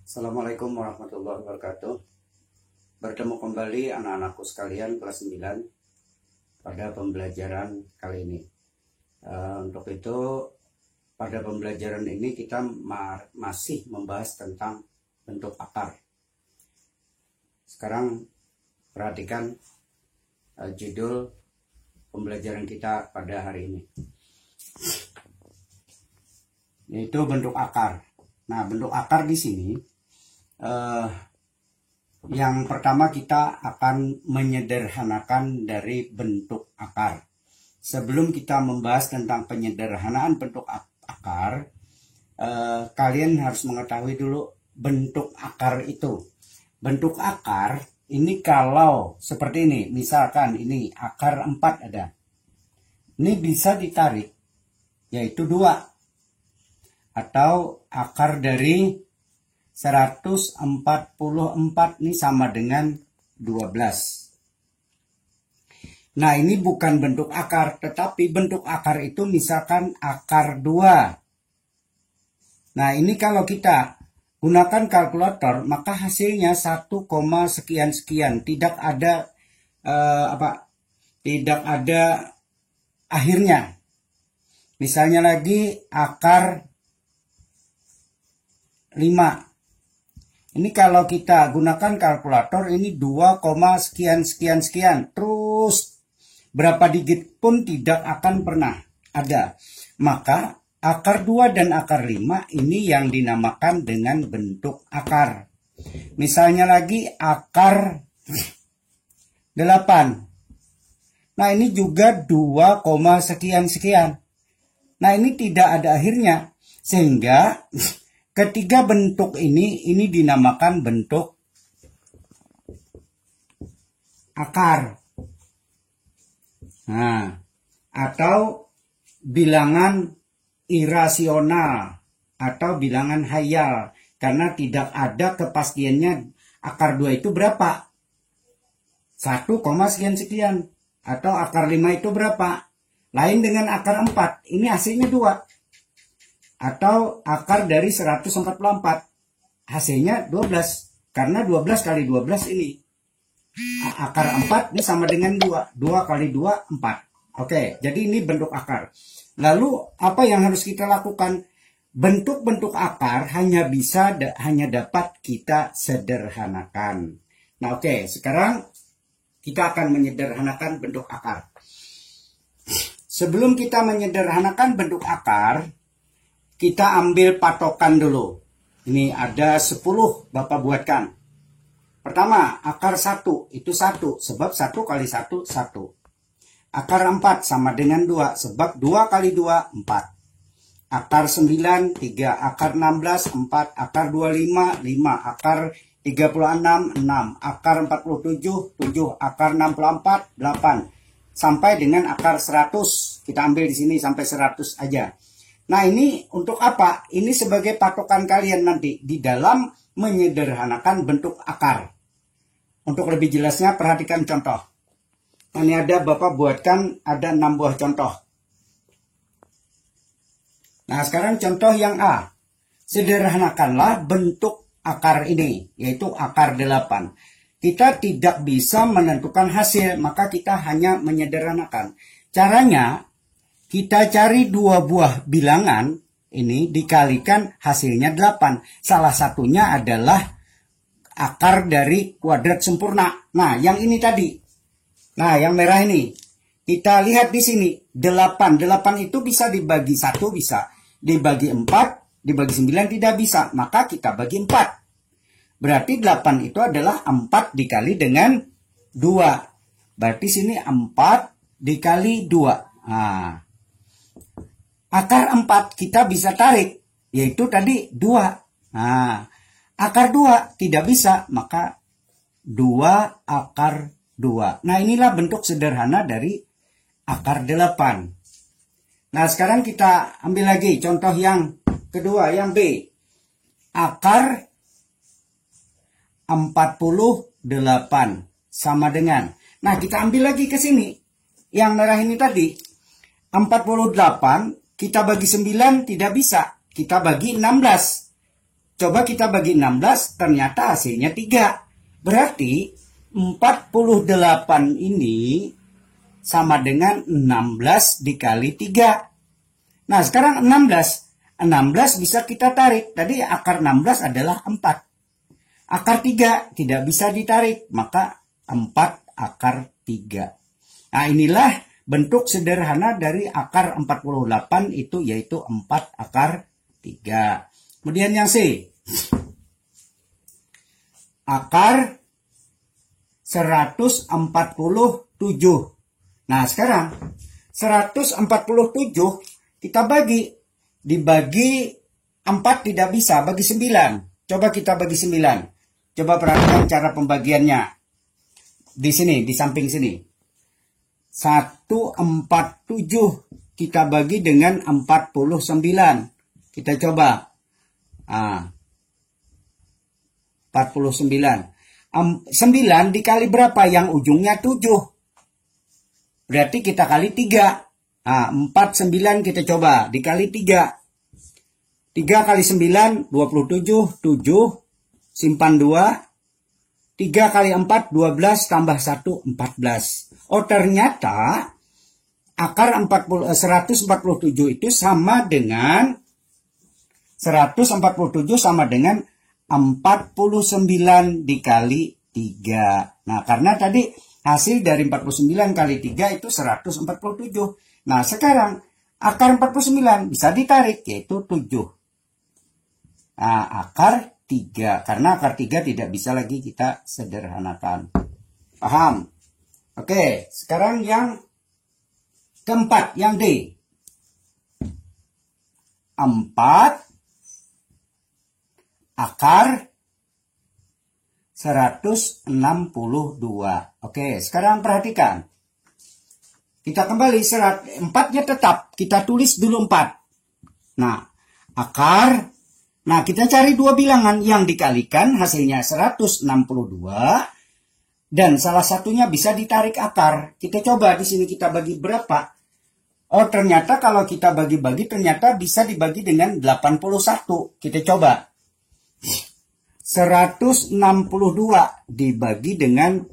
Assalamualaikum warahmatullahi wabarakatuh. Bertemu kembali anak-anakku sekalian kelas 9 pada pembelajaran kali ini. Untuk itu pada pembelajaran ini kita masih membahas tentang bentuk akar. Sekarang perhatikan judul pembelajaran kita pada hari ini, yaitu bentuk akar. Nah, bentuk akar di sini yang pertama kita akan menyederhanakan dari bentuk akar. Sebelum kita membahas tentang penyederhanaan bentuk akar, kalian harus mengetahui dulu bentuk akar itu. Bentuk akar ini kalau seperti ini, misalkan ini akar 4 ada. Ini bisa ditarik, yaitu 2. Atau akar dari 144 ini sama dengan 12. Nah, ini bukan bentuk akar, tetapi bentuk akar itu misalkan akar 2. Nah, ini kalau kita gunakan kalkulator, maka hasilnya 1, sekian-sekian. Tidak ada tidak ada akhirnya. Misalnya lagi akar 5. Ini kalau kita gunakan kalkulator, ini 2, sekian-sekian. Terus berapa digit pun tidak akan pernah ada. Maka akar 2 dan akar 5 ini yang dinamakan dengan bentuk akar. Misalnya lagi akar 8. Nah, ini juga 2, sekian-sekian. Nah, ini tidak ada akhirnya. Sehingga ketiga bentuk ini dinamakan bentuk akar. Nah, atau bilangan irasional atau bilangan hayal, karena tidak ada kepastiannya akar 2 itu berapa. 1, sekian-sekian. Atau akar 5 itu berapa. Lain dengan akar 4. Ini hasilnya 2. Atau akar dari 144. Hasilnya 12. Karena 12 kali 12 ini. Akar 4 ini sama dengan 2. 2 kali 2, 4. Oke, jadi ini bentuk akar. Lalu apa yang harus kita lakukan? Bentuk-bentuk akar hanya dapat kita sederhanakan. Nah, oke, sekarang kita akan menyederhanakan bentuk akar. Sebelum kita menyederhanakan bentuk akar, kita ambil patokan dulu. Ini ada 10 Bapak buatkan. Pertama, akar 1 itu 1, sebab 1 kali 1, 1. Akar 4 sama dengan 2, sebab 2 kali 2, 4. Akar 9, 3. Akar 16, 4. Akar 25, 5. Akar 36, 6. Akar 47, 7. Akar 64, 8. Sampai dengan akar 100. Kita ambil di sini sampai 100 aja. Nah, ini untuk apa? Ini sebagai patokan kalian nanti di dalam menyederhanakan bentuk akar. Untuk lebih jelasnya perhatikan contoh. Ini ada Bapak buatkan ada 6 buah contoh. Nah, sekarang contoh yang A. Sederhanakanlah bentuk akar ini, yaitu akar 8. Kita tidak bisa menentukan hasil, maka kita hanya menyederhanakan. Caranya, kita cari 2 buah bilangan, ini dikalikan hasilnya 8. Salah satunya adalah akar dari kuadrat sempurna. Nah, yang ini tadi. Nah, yang merah ini. Kita lihat di sini. 8. 8 itu bisa dibagi 1, bisa. Dibagi 4, dibagi 9 tidak bisa. Maka kita bagi 4. Berarti 8 itu adalah 4 dikali dengan 2. Berarti sini 4 dikali 2. Nah, akar 4 kita bisa tarik, yaitu tadi 2. Nah, akar 2 tidak bisa, maka 2 akar 2. Nah, inilah bentuk sederhana dari akar 8. Nah, sekarang kita ambil lagi contoh yang kedua, yang B. Akar 48 sama dengan. Nah, kita ambil lagi ke sini. Yang merah ini tadi. 48 kita bagi 9 tidak bisa. Kita bagi 16. Coba kita bagi 16, ternyata hasilnya 3. Berarti 48 ini sama dengan 16 dikali 3. Nah, sekarang 16 bisa kita tarik. Tadi akar 16 adalah 4. Akar 3 tidak bisa ditarik, maka 4 akar 3. Nah, inilah bentuk sederhana dari akar 48 itu, yaitu 4 akar 3. Kemudian yang C. Akar 147. Nah, sekarang 147 kita bagi. Dibagi 4 tidak bisa, bagi 9. Coba kita bagi 9. Coba perhatikan cara pembagiannya. Di sini, di samping sini. 147 kita bagi dengan 49. Kita coba. 49. 9 dikali berapa? Yang ujungnya 7. Berarti kita kali 3. 4, 9 kita coba. Dikali 3. 3 kali 9, 27. 7. Simpan 2. 3 kali 4, 12. Tambah 1, 14. Oh, ternyata akar 147 itu sama dengan 147 sama dengan 49 dikali 3. Nah, karena tadi hasil dari 49 kali 3 itu 147. Nah, sekarang akar 49 bisa ditarik, yaitu 7. Nah, akar 3. Karena akar 3 tidak bisa lagi kita sederhanakan. Paham? Oke, sekarang yang keempat, yang D. 4 akar 162. Oke, sekarang perhatikan. Kita kembali, 4-nya tetap. Kita tulis dulu 4. Nah, akar. Nah, kita cari dua bilangan yang dikalikan hasilnya 162. Dan salah satunya bisa ditarik akar. Kita coba di sini kita bagi berapa. Oh, ternyata kalau kita bagi-bagi ternyata bisa dibagi dengan 81. Kita coba. 162 dibagi dengan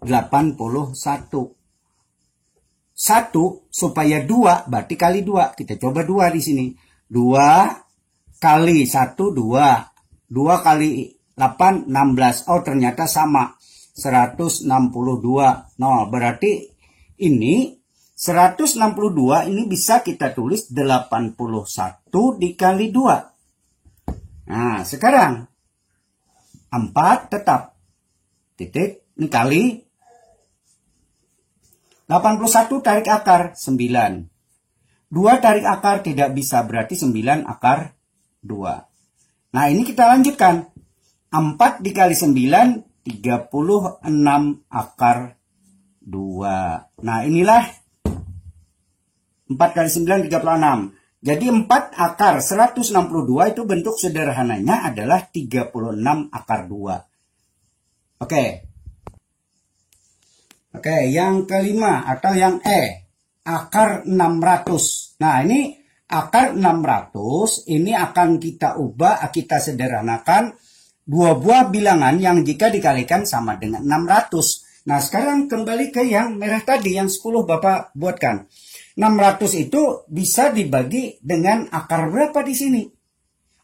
81. 1 supaya 2 berarti kali 2. Kita coba 2 di sini. 2 kali 1 2. 2 kali 8 16. Oh, ternyata sama. 162. Nah, berarti ini 162 ini bisa kita tulis 81 dikali 2. Nah, sekarang 4 tetap. Titik. Ini kali 81 tarik akar 9. 2 tarik akar tidak bisa, berarti 9 akar 2. Nah, ini kita lanjutkan. 4 dikali 9, 36 akar 2. Nah, inilah 4 kali 9, 36. Jadi 4 akar 162 itu bentuk sederhananya adalah 36 akar 2. Oke. Oke, yang kelima atau yang E, akar 600. Nah, ini akar 600 ini akan kita ubah, kita sederhanakan dua buah bilangan yang jika dikalikan sama dengan 600. Nah, sekarang kembali ke yang merah tadi, yang 10 Bapak buatkan. 600 itu bisa dibagi dengan akar berapa di sini?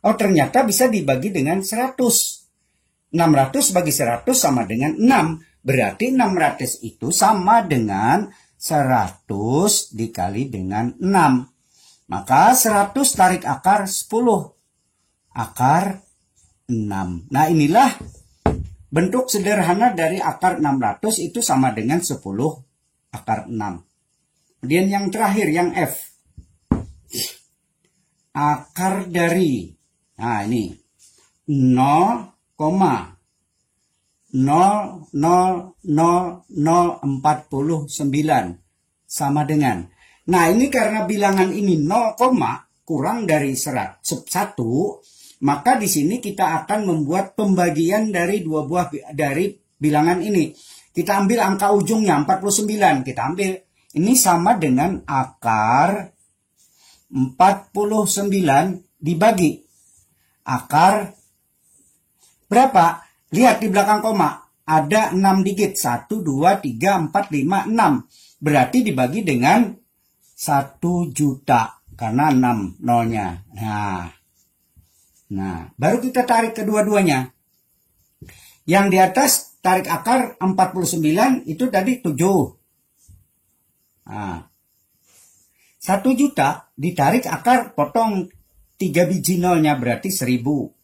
Oh, ternyata bisa dibagi dengan 100. 600 bagi 100 sama dengan 6. Berarti 600 itu sama dengan 100 dikali dengan 6. Maka 100 tarik akar 10. Akar 6. Nah, inilah bentuk sederhana dari akar 600 itu sama dengan 10 akar 6. Kemudian yang terakhir, yang F. Akar dari, nah ini, 0,00049 sama dengan. Nah, ini karena bilangan ini 0, kurang dari 1, maka di sini kita akan membuat pembagian dari dua buah dari bilangan ini. Kita ambil angka ujungnya 49, kita ambil ini sama dengan akar 49 dibagi. akar berapa? Lihat di belakang koma. Ada 6 digit. 1, 2, 3, 4, 5, 6. Berarti dibagi dengan 1 juta. Karena 6 nolnya. Nah, baru kita tarik kedua-duanya. Yang di atas tarik akar 49 itu tadi 7. Nah, 1 juta ditarik akar potong 3 biji nolnya berarti 1000.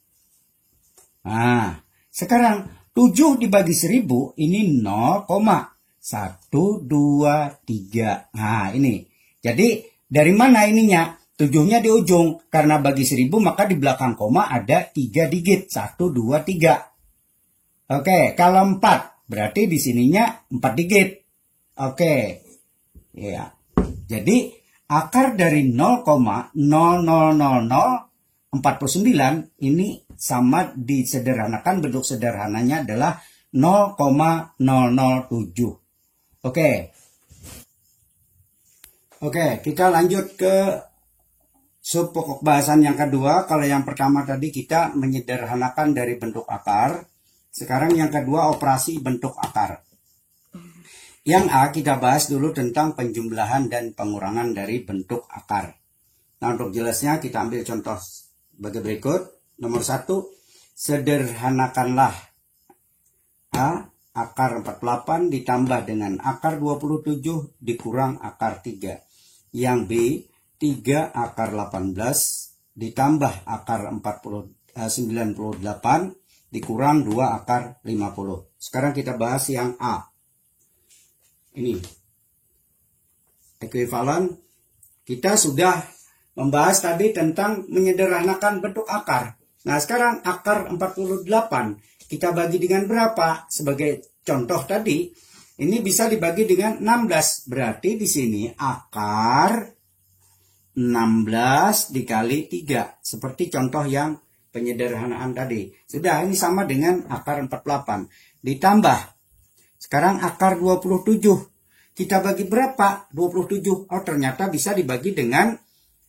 Nah, sekarang 7 dibagi 1000 ini 0,1, 2, 3. Nah, ini. Jadi dari mana ininya? 7-nya di ujung. Karena bagi 1000 maka di belakang koma ada 3 digit. 1, 2, 3. Oke, kalau 4 berarti di sininya 4 digit. Oke. Ya. Jadi akar dari 0,00049 ini sama disederhanakan, bentuk sederhananya adalah 0,007. Oke. Oke, kita lanjut ke sub pokok bahasan yang kedua. Kalau yang pertama tadi kita menyederhanakan dari bentuk akar. Sekarang yang kedua operasi bentuk akar. Yang A kita bahas dulu tentang penjumlahan dan pengurangan dari bentuk akar. Nah, untuk jelasnya kita ambil contoh sebagai berikut. Nomor 1, sederhanakanlah A, akar 48 ditambah dengan akar 27 dikurang akar 3. Yang B, 3 akar 18 ditambah akar 98 dikurang 2 akar 50. Sekarang kita bahas yang A. Ini. Ekuivalen. Kita sudah membahas tadi tentang menyederhanakan bentuk akar. Nah, sekarang akar 48 kita bagi dengan berapa? Sebagai contoh tadi, ini bisa dibagi dengan 16. Berarti di sini akar 16 dikali 3. Seperti contoh yang penyederhanaan tadi. Sudah, ini sama dengan akar 48. Ditambah. Sekarang akar 27. Kita bagi berapa? 27. Oh, ternyata bisa dibagi dengan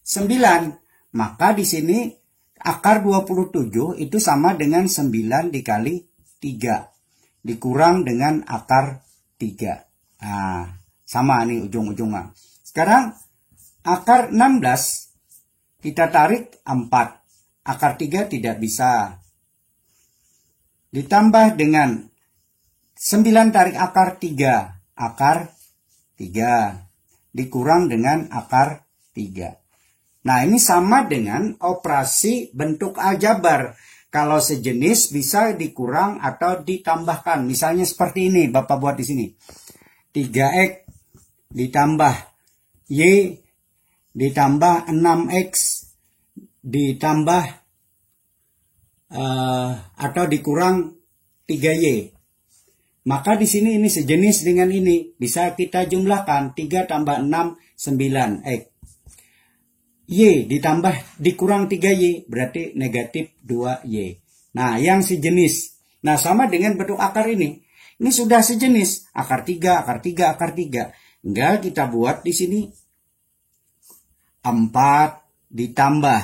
9. Maka di sini akar 27 itu sama dengan 9 dikali 3. Dikurang dengan akar 3. Nah, sama nih ujung-ujungnya. Sekarang akar 16 kita tarik 4. Akar 3 tidak bisa. Ditambah dengan 9 tarik akar 3. Akar 3. Dikurang dengan akar 3. Nah, ini sama dengan operasi bentuk aljabar. Kalau sejenis bisa dikurang atau ditambahkan. Misalnya seperti ini, Bapak buat di sini. 3x ditambah y ditambah 6x ditambah atau dikurang 3y. Maka di sini ini sejenis dengan ini. Bisa kita jumlahkan 3 tambah 6, 9x. Y ditambah dikurang 3Y berarti negatif 2Y. Nah, yang sejenis. Nah, sama dengan bentuk akar ini. Ini sudah sejenis. Akar 3, akar 3, akar 3. Tinggal kita buat di sini. 4 ditambah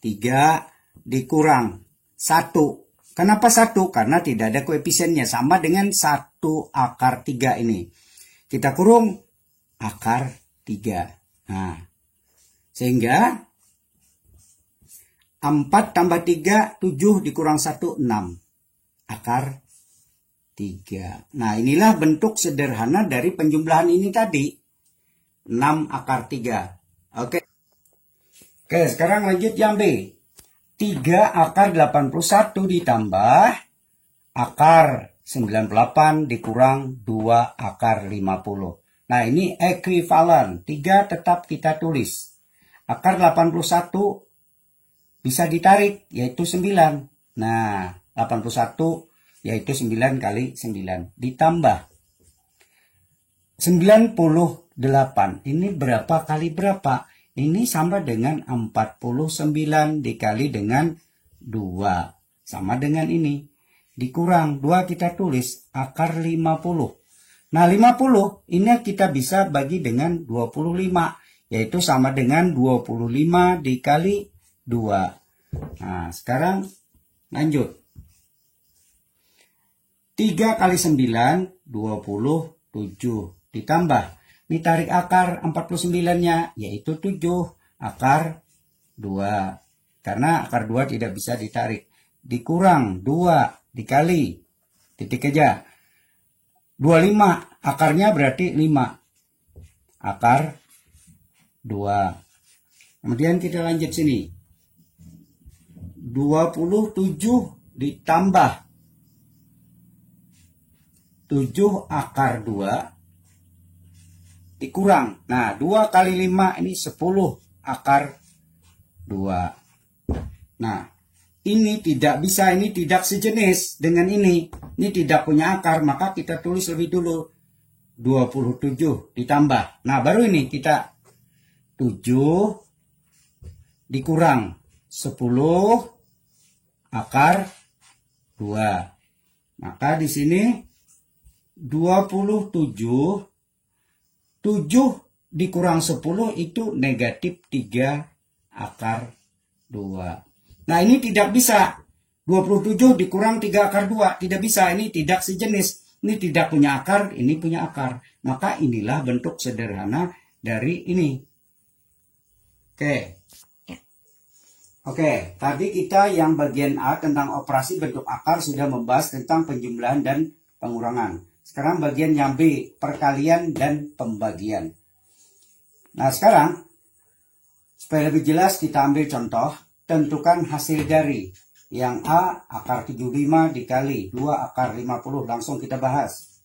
3 dikurang 1. Kenapa 1? Karena tidak ada koefisiennya. Sama dengan 1 akar 3 ini. Kita kurung akar 3. Nah. Sehingga 4 tambah 3, 7 dikurang 1, 6. Akar 3. Nah, inilah bentuk sederhana dari penjumlahan ini tadi. 6 akar 3. Oke. Oke, sekarang lanjut yang B. 3 akar 81 ditambah akar 98 dikurang 2 akar 50. Nah, ini ekuivalen. 3 tetap kita tulis. Akar 81 bisa ditarik, yaitu 9. Nah, 81 yaitu 9 kali 9. Ditambah 98. Ini berapa kali berapa? Ini sama dengan 49 dikali dengan 2. Sama dengan ini. Dikurang 2 kita tulis akar 50. Nah, 50 ini kita bisa bagi dengan 25. Yaitu sama dengan 25 dikali 2. Nah, sekarang lanjut. 3 kali 9, 27. Ditambah. Ini tarik akar 49-nya, yaitu 7. Akar 2. Karena akar 2 tidak bisa ditarik. Dikurang 2 dikali. Titik aja. 25. Akarnya berarti 5. Akar 2. Kemudian kita lanjut sini. 27 ditambah 7 akar 2 dikurang. Nah, 2 kali 5 ini 10 akar 2. Nah, ini tidak bisa, ini tidak sejenis dengan ini. Ini tidak punya akar, maka kita tulis lebih dulu. 27 ditambah. Nah, baru ini kita 7 dikurang 10 akar 2. Maka di sini 27, 7 dikurang 10 itu negatif 3 akar 2. Nah, ini tidak bisa. 27 dikurang 3 akar 2. Tidak bisa, ini tidak sejenis. Ini tidak punya akar, ini punya akar. Maka inilah bentuk sederhana dari ini. Oke, tadi kita yang bagian A tentang operasi bentuk akar sudah membahas tentang penjumlahan dan pengurangan. Sekarang bagian yang B, perkalian dan pembagian. Nah, sekarang supaya lebih jelas kita ambil contoh, tentukan hasil dari yang A akar 75 dikali 2 akar 50. Langsung kita bahas.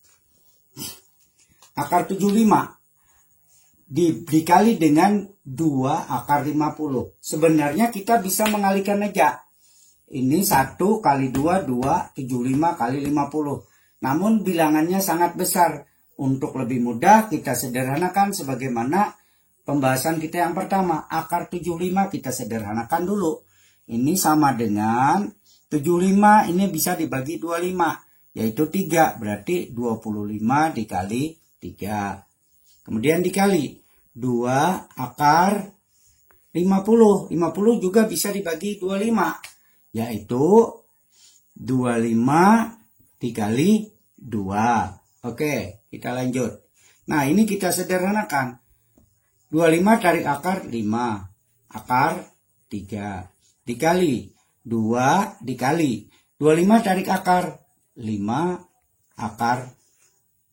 Akar 75 dikali dengan 2 akar 50. Sebenarnya kita bisa mengalihkan aja. Ini 1 kali 2, 2, 75 kali 50. Namun bilangannya sangat besar. Untuk lebih mudah kita sederhanakan sebagaimana pembahasan kita yang pertama. Akar 75 kita sederhanakan dulu. Ini sama dengan 75 ini bisa dibagi 25. Yaitu 3. Berarti 25 dikali 3. Kemudian dikali 2 akar 50. 50 juga bisa dibagi 25. Yaitu 25 dikali 2. Oke, kita lanjut. Nah, ini kita sederhanakan. 25 tarik akar 5. Akar 3. Dikali 2 dikali 25 tarik akar 5 akar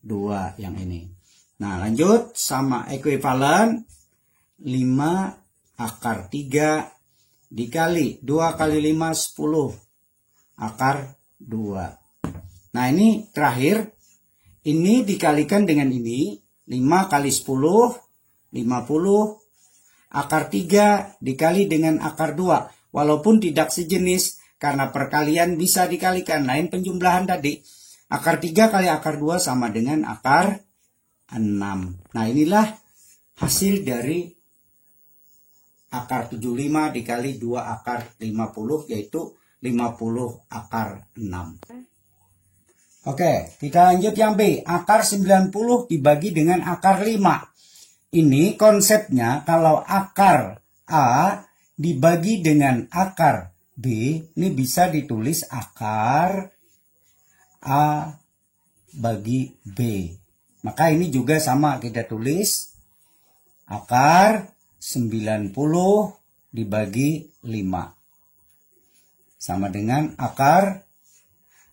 2 yang ini. Nah, lanjut sama ekuivalen 5 akar 3 dikali 2 kali 5 10 akar 2. Nah, ini terakhir. Ini dikalikan dengan ini. 5 kali 10 50 akar 3 dikali dengan akar 2. Walaupun tidak sejenis karena perkalian bisa dikalikan. Lain penjumlahan tadi. Akar 3 kali akar 2 sama dengan akar 6. Nah, inilah hasil dari akar 75 dikali 2 akar 50, yaitu 50 akar 6. Oke, kita lanjut yang B. Akar 90 dibagi dengan akar 5. Ini konsepnya kalau akar A dibagi dengan akar B, ini bisa ditulis akar A bagi B. Maka ini juga sama, kita tulis akar 90 dibagi 5. Sama dengan akar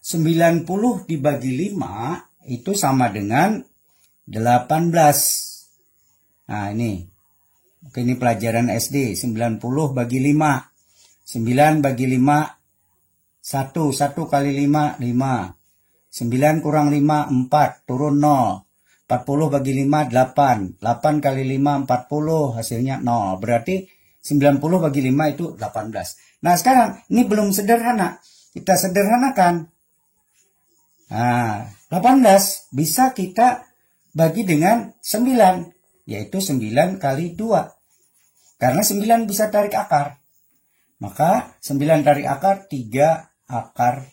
90 dibagi 5 itu sama dengan 18. Nah, ini. Oke, ini pelajaran SD. 90 bagi 5. 9 bagi 5. 1. 1 kali 5, 5. 9 kurang 5, 4. Turun 0. 40 bagi 5, 8. 8 kali 5, 40. Hasilnya 0. Berarti 90 bagi 5 itu 18. Nah, sekarang ini belum sederhana. Kita sederhanakan. Nah, 18 bisa kita bagi dengan 9. Yaitu 9 kali 2. Karena 9 bisa tarik akar. Maka 9 tarik akar 3 akar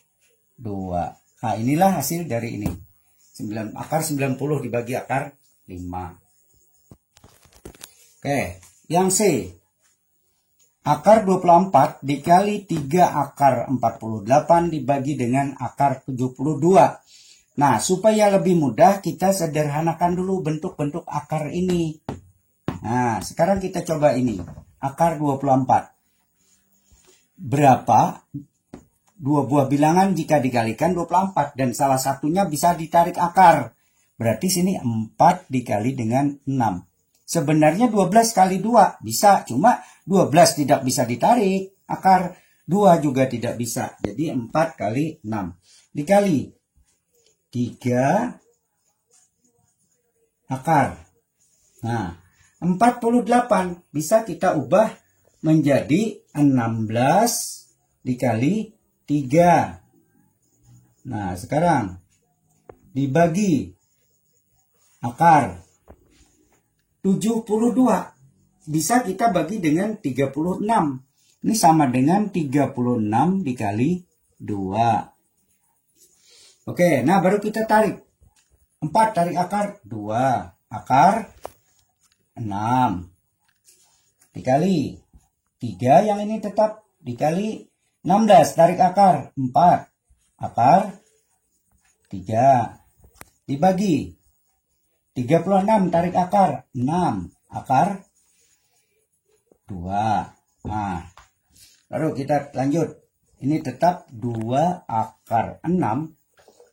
2. Nah, inilah hasil dari ini. 9 akar 90 dibagi akar 5. Oke, yang C. Akar 24 dikali 3 akar 48 dibagi dengan akar 72. Nah, supaya lebih mudah kita sederhanakan dulu bentuk-bentuk akar ini. Nah, sekarang kita coba ini. Akar 24. Berapa dua buah bilangan jika dikalikan 24 dan salah satunya bisa ditarik akar. Berarti sini 4 dikali dengan 6. Sebenarnya 12 kali 2 bisa, cuma 12 tidak bisa ditarik akar, 2 juga tidak bisa. Jadi 4 kali 6 dikali 3 akar. Nah, 48 bisa kita ubah menjadi 16 dikali 3. Nah, sekarang dibagi akar 72 bisa kita bagi dengan 36. Ini sama dengan 36 dikali 2. Oke, nah baru kita tarik. 4 tarik akar 2. Akar 6. Dikali 3 yang ini tetap dikali 16 tarik akar 4. Akar 3. Dibagi 36 tarik akar 6 akar 2. Nah, baru kita lanjut. Ini tetap 2 akar 6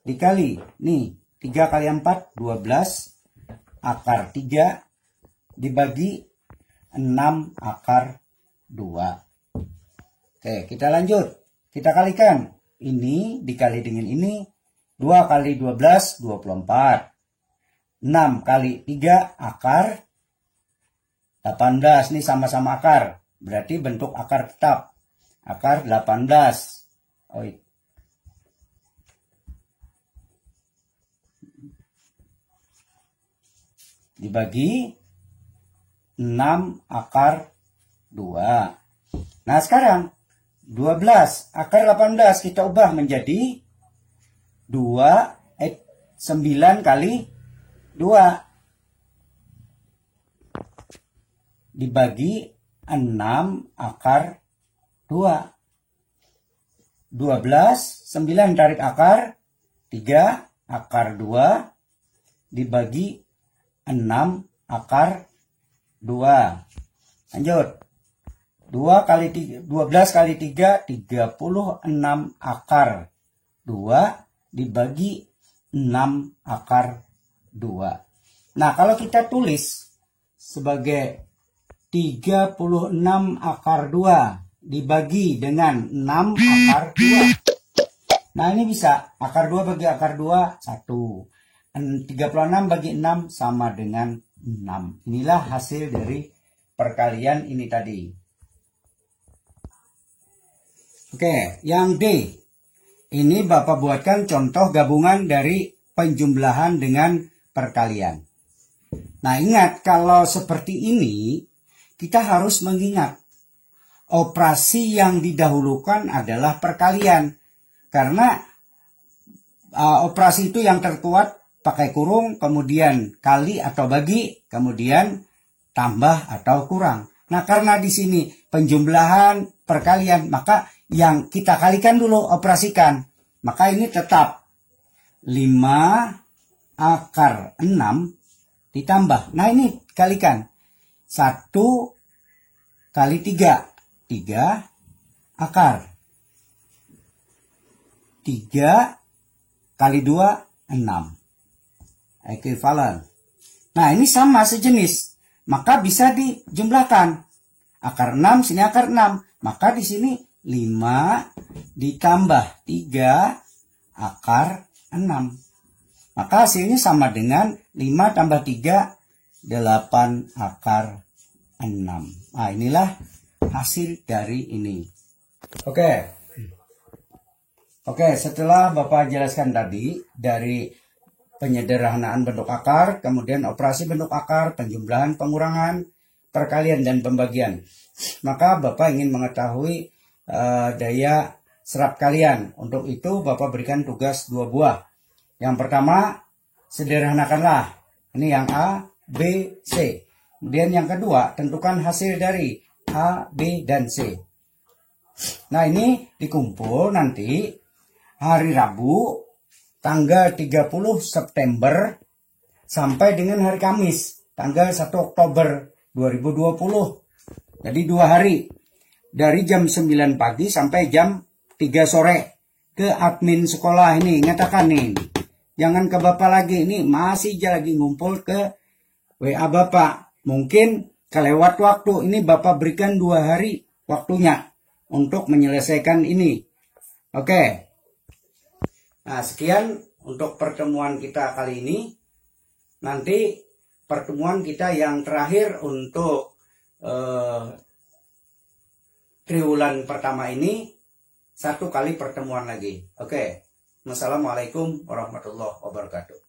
dikali nih 3 kali 4 12 akar 3 dibagi 6 akar 2. Oke, kita lanjut. Kita kalikan. Ini dikali dengan ini 2 kali 12 24. 6 kali 3 akar 18. Ini sama-sama akar. Berarti bentuk akar tetap. Akar 18. Dibagi 6 akar 2. Nah sekarang 12 akar 18 kita ubah menjadi 9 kali 2 dibagi 6 akar 2. 12, 9 tarik akar 3 akar 2 dibagi 6 akar 2. Lanjut. 12 kali 3 36 akar 2 dibagi 6 akar 2. Nah, kalau kita tulis sebagai 36 akar 2 dibagi dengan 6 akar 2. Nah, ini bisa. Akar 2 bagi akar 2, 1. 36 bagi 6 sama dengan 6. Inilah hasil dari perkalian ini tadi. Oke, yang D. Ini Bapak buatkan contoh gabungan dari penjumlahan dengan perkalian. Nah, ingat kalau seperti ini kita harus mengingat operasi yang didahulukan adalah perkalian. Karena operasi itu yang terkuat pakai kurung, kemudian kali atau bagi, kemudian tambah atau kurang. Nah, karena di sini penjumlahan perkalian, maka yang kita kalikan dulu operasikan. Maka ini tetap 5 akar 6 ditambah. Nah, ini kalikan. 1 kali 3. 3 akar. 3 kali 2, 6. Ekuivalen. Nah, ini sama sejenis. Maka bisa dijumlahkan. Akar 6, sini akar 6. Maka di sini 5 ditambah 3 akar 6. Maka hasilnya sama dengan 5 tambah 3, 8 akar 6. Nah, inilah hasil dari ini. Oke, setelah Bapak jelaskan tadi dari penyederhanaan bentuk akar, kemudian operasi bentuk akar, penjumlahan, pengurangan, perkalian, dan pembagian. Maka Bapak ingin mengetahui daya serap kalian. Untuk itu Bapak berikan tugas 2 buah. Yang pertama, sederhanakanlah. Ini yang A, B, C. Kemudian yang kedua, tentukan hasil dari A, B, dan C. Nah, ini dikumpul nanti hari Rabu tanggal 30 September sampai dengan hari Kamis tanggal 1 Oktober 2020. Jadi 2 hari. Dari jam 9 pagi sampai jam 3 sore. Ke admin sekolah ini, ngatakan nih. Jangan ke Bapak lagi, ini masih lagi ngumpul ke WA Bapak. Mungkin kelewat waktu, ini Bapak berikan 2 hari waktunya untuk menyelesaikan ini. Oke. Nah, sekian untuk pertemuan kita kali ini. Nanti pertemuan kita yang terakhir untuk triwulan pertama ini 1 kali pertemuan lagi. Oke. Wassalamualaikum warahmatullahi wabarakatuh.